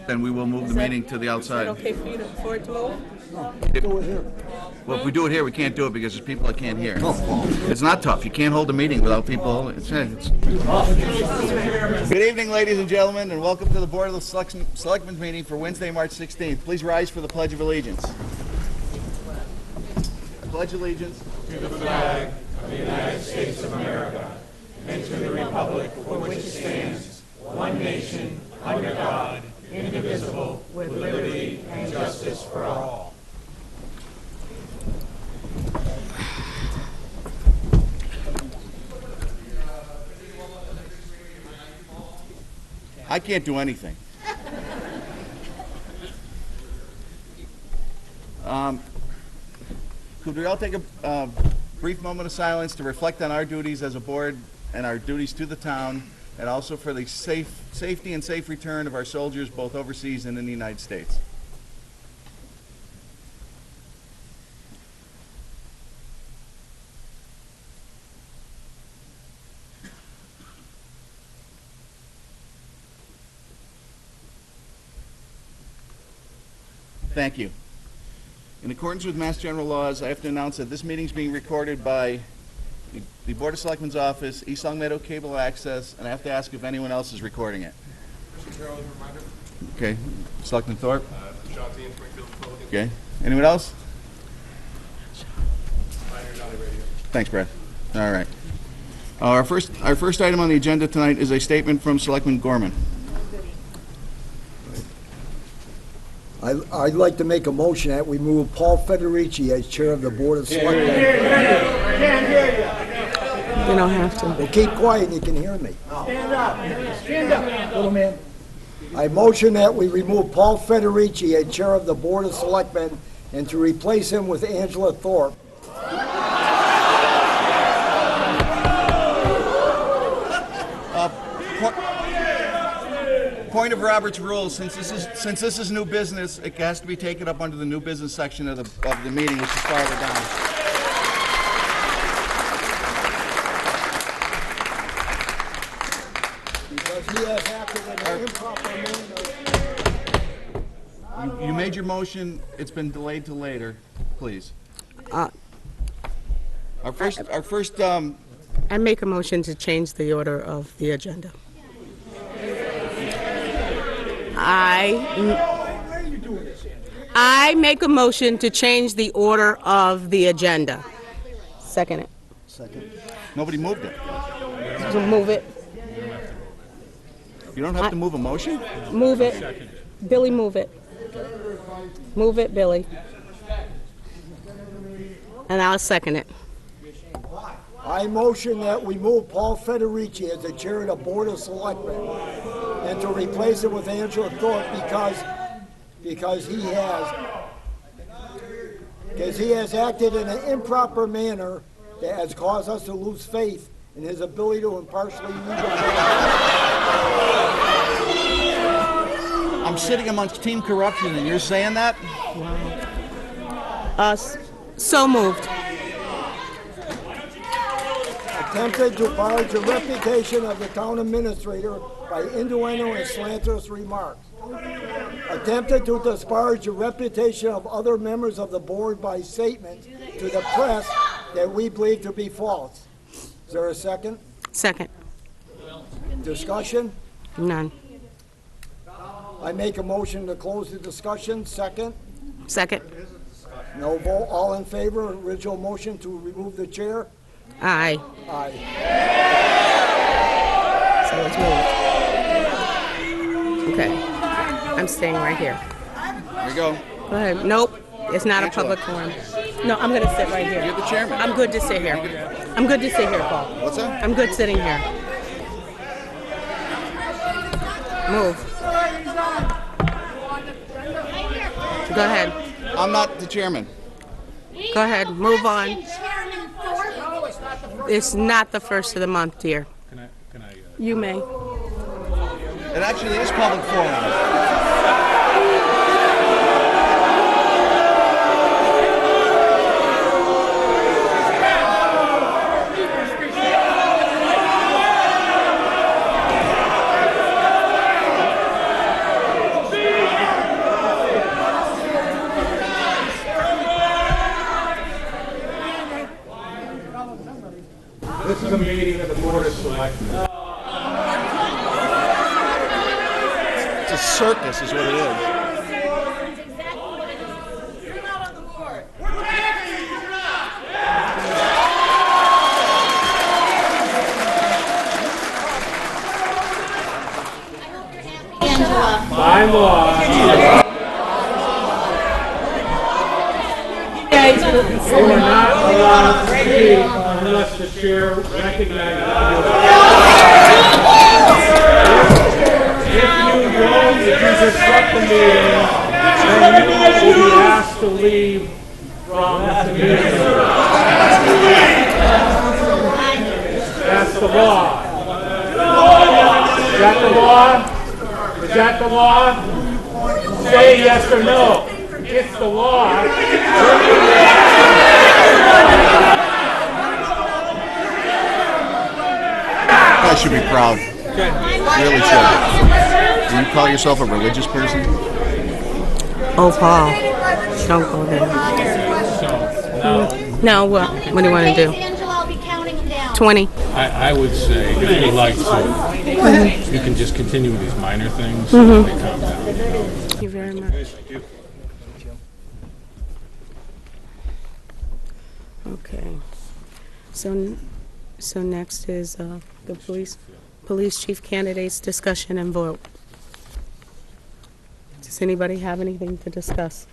then we will move the meeting to the outside. Is that okay for it to move? Do it here. Well, if we do it here, we can't do it because there's people that can't hear. It's not tough. You can't hold a meeting without people. Good evening, ladies and gentlemen, and welcome to the Board of the Selectmen meeting for Wednesday, March 16th. Please rise for the Pledge of Allegiance. I pledge allegiance to the flag of the United States of America and to the republic for which it stands, one nation, under God, indivisible, with liberty and justice for all. I can't do anything. Could we all take a brief moment of silence to reflect on our duties as a board and our duties to the town, and also for the safety and safe return of our soldiers both overseas and in the United States? Thank you. In accordance with Mass General laws, I have to announce that this meeting is being recorded by the Board of Selectmen's office, East Longmeadow Cable Access, and I have to ask if anyone else is recording it. Mr. Carroll, reminder. Okay. Selectman Thorpe? Sean T. and Springfield Republican. Okay. Anyone else? Pioneer Valley Radio. Thanks, Brad. All right. Our first item on the agenda tonight is a statement from Selectman Gorman. I'd like to make a motion that we move Paul Federici as chair of the Board of Selectmen. You don't have to. Well, keep quiet and you can hear me. Stand up, Little man. I motion that we remove Paul Federici as chair of the Board of Selectmen and to replace him with Angela Thorpe. Point of Robert's rules, since this is new business, it has to be taken up under the new business section of the meeting, which is farther down. Because he has acted in an improper manner. You made your motion. It's been delayed to later. Please. Our first. I make a motion to change the order of the agenda. I make a motion to change the order of the agenda. Second it. Second. Nobody moved it. So move it. You don't have to move a motion. Move it. Billy, move it. Move it, Billy. And I'll second it. I motion that we move Paul Federici as the chair of the Board of Selectmen and to replace him with Angela Thorpe because he has acted in an improper manner that has caused us to lose faith in his ability to impartially lead the board. I'm sitting amongst team corruption, and you're saying that? So moved. Attempted to barge the reputation of the town administrator by innuendo and slanderous remarks. Attempted to disparage the reputation of other members of the board by statements to the press that we believe to be false. Is there a second? Second. Discussion? None. I make a motion to close the discussion. Second? Second. No vote. All in favor? Original motion to remove the chair? Aye. Aye. So it's moved. Okay. I'm staying right here. There you go. Go ahead. Nope. It's not a public forum. No, I'm going to sit right here. You're the chairman. I'm good to sit here. I'm good to sit here, Paul. What's that? I'm good sitting here. Move. Go ahead. I'm not the chairman. Go ahead. Move on. It's not the first of the month, dear. Can I You may. It actually is public forum. This is a meeting of the Board of Selectmen. It's a circus is what it is. By law, you are not allowed to speak unless the chair recognizes you. If you disrupt the meeting, then you will be asked to leave from the meeting. That's the law. Is that the law? Is that the law? Say yes or no. It's the law. I should be proud. Really should. Do you call yourself a religious person? Oh, Paul, don't go there. Now what? What do you want to do? Angela, I'll be counting them down. 20. I would say, if you'd like to, you can just continue with these minor things so they calm down. Thank you very much. Okay. So next is the police chief candidates discussion and vote. Does anybody have anything to discuss?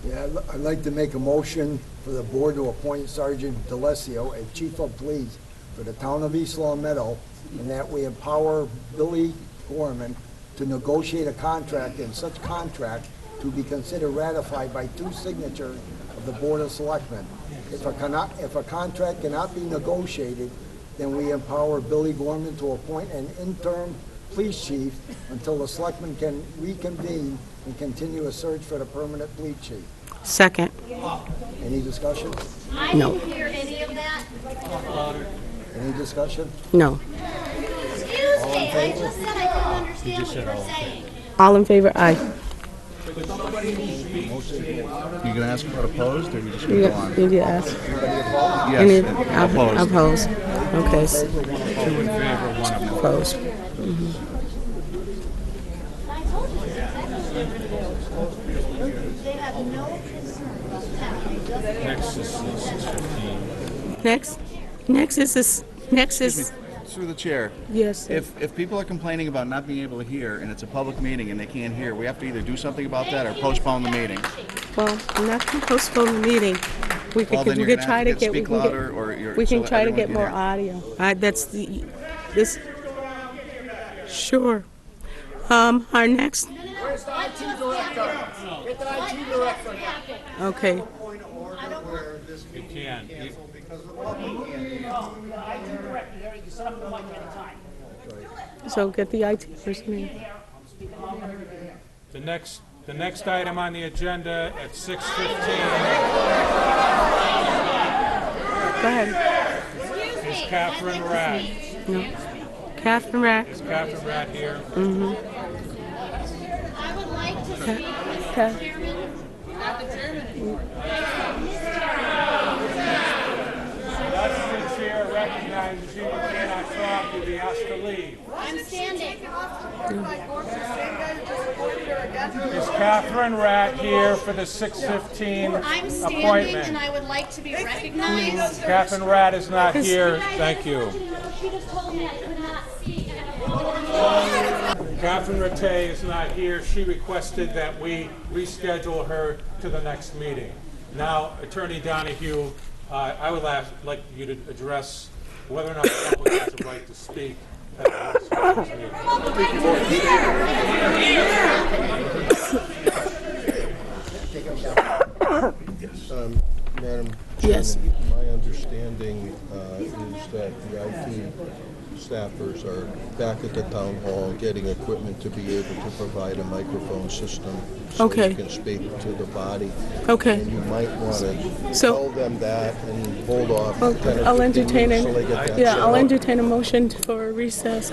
Yeah, I'd like to make a motion for the board to appoint Sergeant DeLacio as chief of police for the town of East Longmeadow, and that we empower Billy Gorman to negotiate a contract, and such contract to be considered ratified by 2 signatures of the Board of Selectmen. If a contract cannot be negotiated, then we empower Billy Gorman to appoint an interim police chief until the Selectmen can reconvene and continue a search for the permanent police chief. Second. Any discussion? I No. didn't hear any of that. Any discussion? No. Excuse me, I just said I couldn't understand what you were saying. All in favor? Aye. You gonna ask about opposed, or you just gonna go on? Did you ask? Yes, Opposed. opposed. Okay. Two in favor, one opposed. Opposed. I told you they have no concern about that. Next is 6:15. Next is this. Next is Through the chair. yes. If people are complaining about not being able to hear, and it's a public meeting and they can't hear, we have to either do something about that or postpone the meeting. Well, I'm not going to postpone the meeting. We Well, then we you're could gonna try have to to get. speak louder, or you're. We can so try to everyone get can more hear. audio. That's the this. Sure. Our next. Okay. You can. So get the IT person in. The next item on the agenda at 6:15 Go ahead. is Catherine Ratt. No. Catherine Rack. Is Catherine Ratt here? I would like to speak with Ca- the chairman. Unless the chair recognizes you and cannot talk, you'll be asked to leave. I'm standing. Is Catherine Ratt here for the 6:15 I'm standing, and appointment? I would like to be recognized. Catherine Ratt is not here. Thank you. She just told me I could not speak. Catherine Ratt is not here. She requested that we reschedule her to the next meeting. Now, Attorney Donahue, I would like you to address whether or not the public has a right to speak at the next meeting. Madam Yes. Chairman, my understanding is that the IT staffers are back at the town hall getting equipment to be able to provide a microphone system so Okay. you can speak to the body. Okay. And you might want to So- tell them that and hold off Well, 10 or I'll 15 entertain minutes it. till they get that Yeah, set I'll up. entertain a motion for recess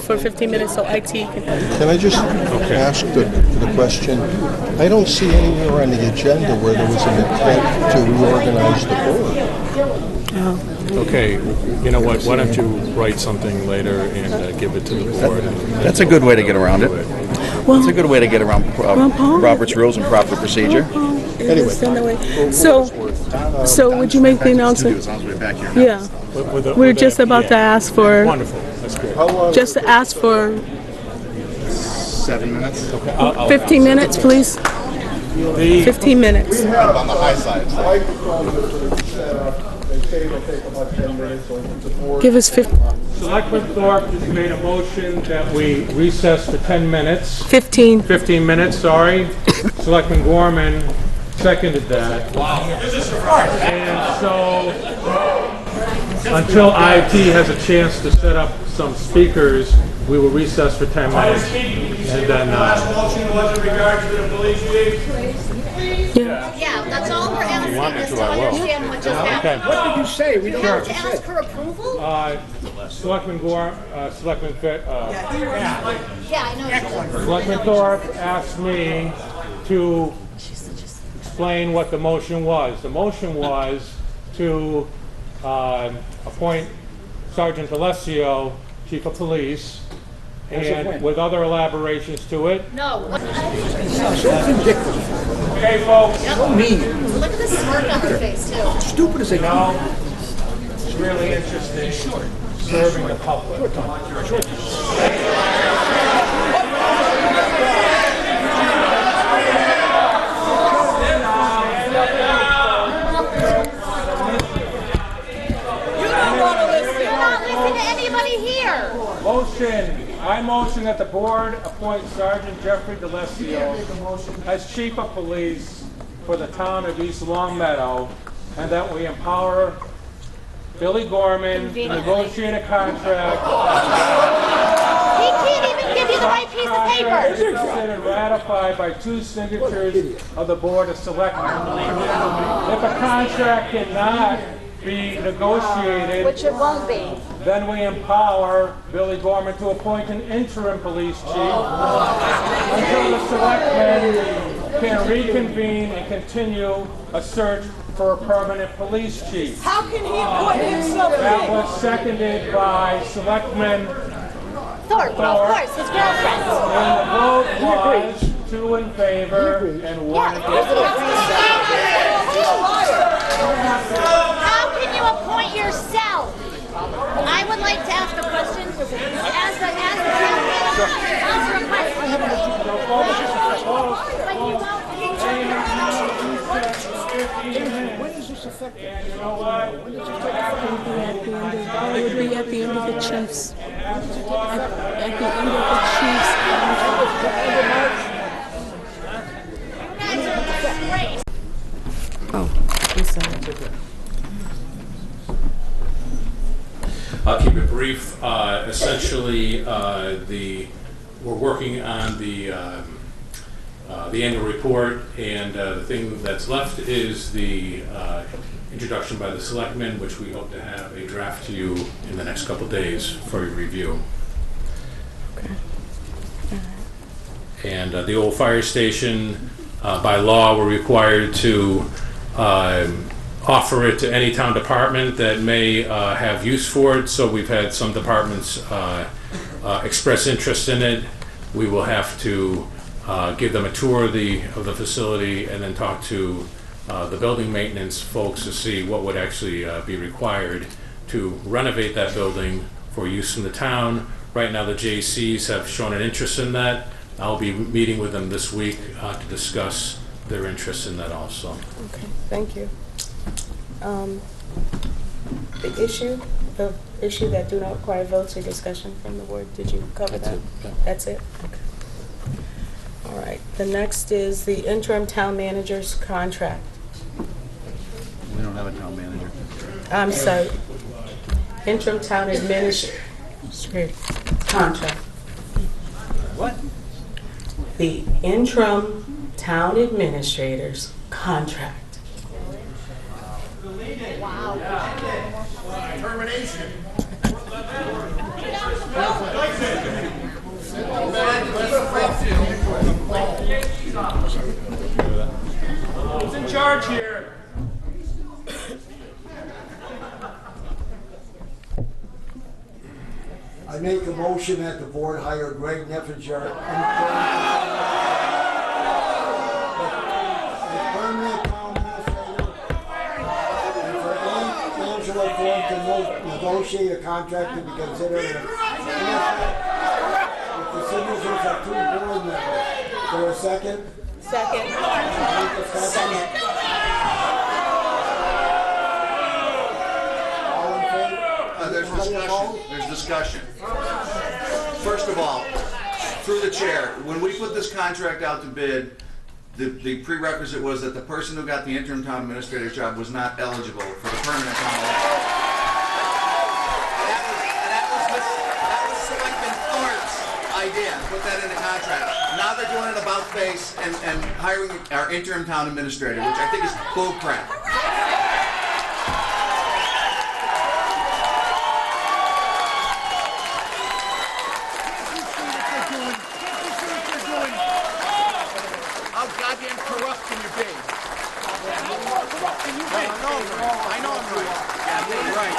for 15 minutes so IT can. Can I just ask the question? I don't see anywhere on the agenda where there was an intent to reorganize the board. Okay, you know what, why don't you write something later and give it to the board? That's a good way to get around it. It's a good way to get around Paul- Robert's rules and proper procedure. Anyway. So would you make the announcement? As long as we're back here. Yeah. We're just about to ask for, Wonderful, that's great. just to ask for 7 minutes. 15 minutes, please. 15 minutes. On the high side. They say it'll take about 10 minutes, so the board... Give us 15. Selectman Thorpe has made a motion that we recess for 10 minutes. 15. 15 minutes, sorry. Selectman Gorman seconded that. Wow. And so, until IT has a chance to set up some speakers, we will recess for 10 minutes. And then, Motion was in regards to the police chief. Yeah, that's all we're asking, is to understand what just happened. What did you say? We You don't have to ask her approval? Selectman Yeah, I know. Selectman Thorpe asked me to explain what the motion was. The motion was to appoint Sergeant Alessio Chief of Police, and with other elaborations to it. No. Okay, folks. Look at the smirk on her face, too. Stupid as they No, it's really interesting. Serving the public. You're not listening to anybody here. I motion that the board appoint Sergeant Jeffrey D'Alessio as Chief of Police for the town of East Longmeadow, and that we empower Billy Gorman to negotiate a contract He can't even give you the right piece of paper. considered ratified by 2 signatures of the Board of Selectmen. If a contract cannot be negotiated, Which it won't be. then we empower Billy Gorman to appoint an interim police chief until the selectmen can reconvene and continue a search for a permanent police chief. How can he appoint himself? That was seconded by Selectman, Thorpe, of course, his girlfriend. and the vote was 2 in favor and 1 against. How can you appoint yourself? I would like to ask a question. As the town manager, answer a question. But you won't. When is this effective? And you know what? It would be at the end of the chief's. At the end of the chief's contract. Oh, I'm sorry. I'll keep it brief. Essentially, we're working on the annual report, and the thing that's left is the introduction by the selectmen, which we hope to have a draft to you in the next couple days for your review. And the old fire station, by law, we're required to offer it to any town department that may have use for it. So we've had some departments express interest in it. We will have to give them a tour of the facility and then talk to the building maintenance folks to see what would actually be required to renovate that building for use in the town. Right now, the JCs have shown an interest in that. I'll be meeting with them this week to discuss their interest in that also. Okay, thank you. The issue that do not require votes or discussion from the board, did you cover that? That's it? Okay. All right, the next is the interim town manager's contract. We don't have a town manager. I'm sorry, interim town administrator. Contract. What? The interim town administrator's contract. Termination. Who's in charge here? I make a motion that the board hire Greg Neffinger as permanent town administrator and for any Angela Ford to negotiate a contract to be considered with the signatures of 2 board members. Is there a second? Second. Any discussion? All in favor? There's discussion. There's discussion. First of all, through the chair, when we put this contract out to bid, the prerequisite was that the person who got the interim town administrator's job was not eligible for the permanent town administrator. That was Selectman Thorpe's idea, put that in the contract. Now they're doing an about face and hiring our interim town administrator, which I think is bull crap. How goddamn corrupt can you be? I know I'm right. Yeah, you're right.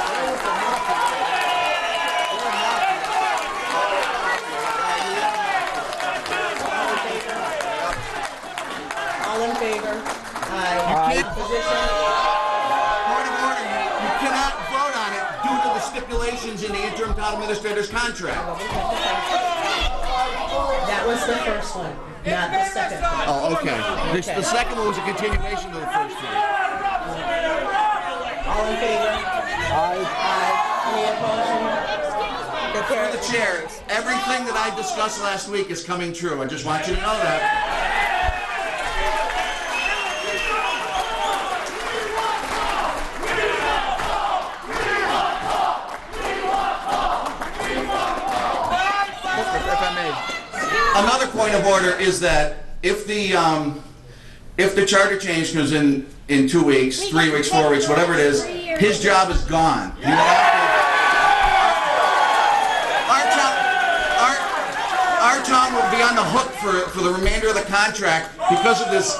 All in favor? Aye. Opposition? Point of order, you cannot vote on it due to the stipulations in the interim town administrator's contract. That was the first one, not the second one. Oh, okay. The second one was a continuation of the first one. All in favor? Aye. Any opposed? For the chair, everything that I discussed last week is coming true. I just want you to know that. If I may. Another point of order is that if the charter change comes in 2 weeks, 3 weeks, 4 weeks, whatever it is, his job is gone. You will have to, our town will be on the hook for the remainder of the contract because of this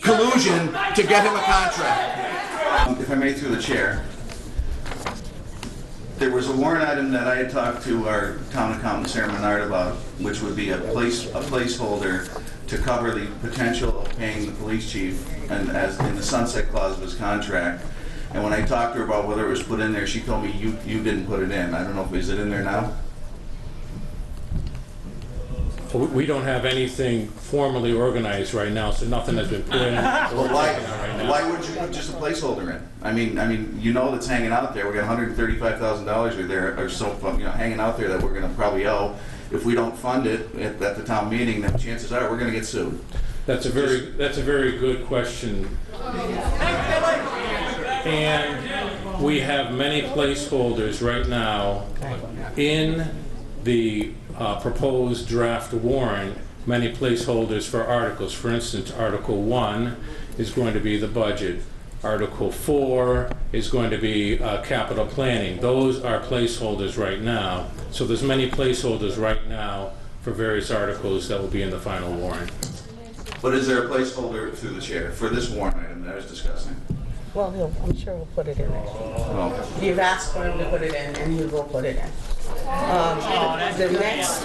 collusion to get him a contract. If I may, through the chair. There was a warrant item that I had talked to our town accountant, Sarah Menard, about, which would be a placeholder to cover the potential of paying the police chief, and as in the sunset clause of his contract. And when I talked to her about whether it was put in there, she told me you didn't put it in. I don't know if is it in there now. We don't have anything formally organized right now, so nothing has been put in. Well, why wouldn't you put just a placeholder in? I mean, you know that's hanging out there. We got $135,000 or so, hanging out there that we're going to probably owe. If we don't fund it at the town meeting, then chances are we're going to get sued. That's a very good question. And we have many placeholders right now in the proposed draft warrant, many placeholders for articles. For instance, Article 1 is going to be the budget. Article 4 is going to be capital planning. Those are placeholders right now. So there's many placeholders right now for various articles that will be in the final warrant. But is there a placeholder through the chair for this warrant item that I was discussing? Well, I'm sure he'll put it in there. Well, You've asked for him to put it in, and he will put it in. The next